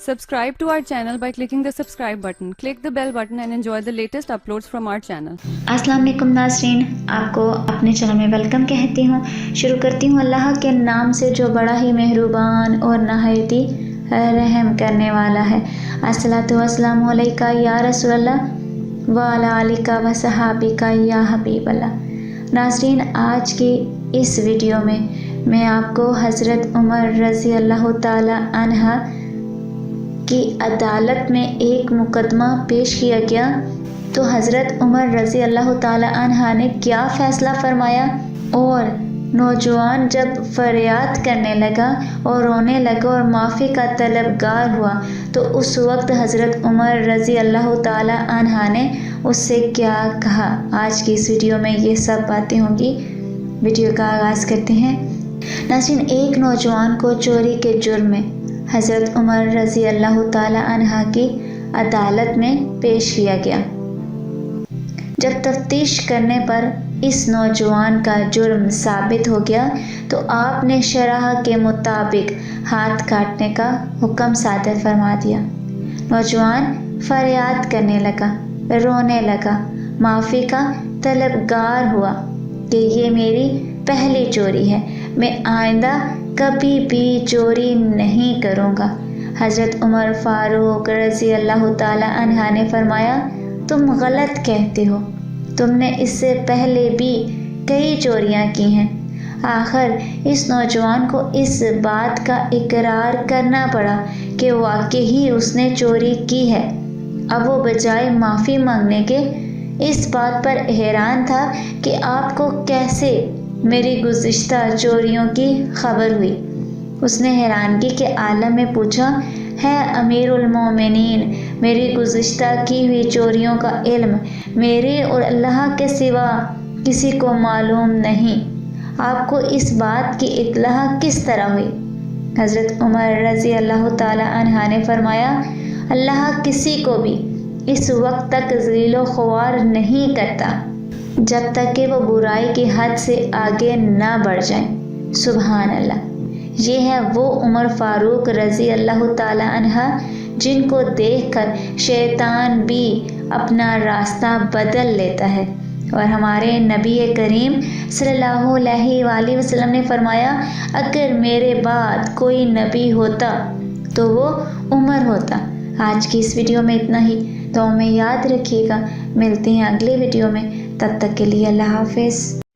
Subscribe to our channel by clicking the subscribe button. Click the bell button and enjoy the latest uploads from our channel. अस्सलाम वालेकुम नाज़रीन, आपको अपने channel में welcome कहती हूँ। शुरू करती हूँ अल्लाह के नाम से जो बड़ा ही मेहरबान और नहायती रहम करने वाला है। अस्सलातु वस्सलामु अलैका या रसूल अल्लाह व अला आलिका व सहाबिका या हबीब अल्लाह। नाज़रीन, आज की इस वीडियो में मैं आपको हज़रत उमर रज़ी अल्लाह ताला अन्हा की अदालत में एक मुकदमा पेश किया गया तो हज़रत उमर रज़ी अल्लाह ताला अन्हा ने क्या फ़ैसला फरमाया, और नौजवान जब फरियाद करने लगा और रोने लगा और माफ़ी का तलबगार हुआ तो उस वक्त हज़रत उमर रज़ी अल्लाह ताला अन्हा ने उससे क्या कहा। आज की इस वीडियो में ये सब बातें होंगी। वीडियो का आगाज़ करते हैं। नाज़रीन, एक नौजवान को चोरी के जुर्म में हज़रत उमर रज़ी अल्लाह ताला अन्हा की अदालत में पेश किया गया। जब तफ्तीश करने पर इस नौजवान का जुर्म साबित हो गया तो आपने शरह के मुताबिक हाथ काटने का हुक्म सादर फरमा दिया। नौजवान फरियाद करने लगा, रोने लगा, माफ़ी का तलबगार हुआ कि ये मेरी पहली चोरी है, मैं आइंदा कभी भी चोरी नहीं करूँगा। हज़रत उमर फ़ारूक रज़ी अल्लाह ताला अन्हा ने फरमाया, तुम गलत कहते हो, तुमने इससे पहले भी कई चोरियां की हैं। आखिर इस नौजवान को इस बात का इकरार करना पड़ा कि वाकई ही उसने चोरी की है। अब वो बजाय माफ़ी मांगने के इस बात पर हैरान था कि आपको कैसे मेरी गुज़िश्ता चोरियों की खबर हुई। उसने हैरानगी के आलम में पूछा, है अमीरुल मोमिनीन, मेरी गुज़िश्ता की हुई चोरियों का इल्म मेरे और अल्लाह के सिवा किसी को मालूम नहीं। आपको इस बात की इत्तला किस तरह हुई? हज़रत उमर रज़ी अल्लाह ताला अन्हा ने फरमाया, अल्लाह किसी को भी इस वक्त तक ज़लीलो ख्वार नहीं करता जब तक कि वो बुराई की हद से आगे ना बढ़ जाए। सुभान अल्लाह। ये है वो उमर फ़ारूक रज़ी अल्लाह ताला अन्हा जिनको देखकर शैतान भी अपना रास्ता बदल लेता है। और हमारे नबी करीम सल्लल्लाहु अलैहि वसल्लम ने फरमाया, अगर मेरे बाद कोई नबी होता तो वो उमर होता। आज की इस वीडियो में इतना ही। तो हमें याद रखिएगा, मिलते हैं अगले वीडियो में। तब तक के लिए अल्लाह हाफ़िज़।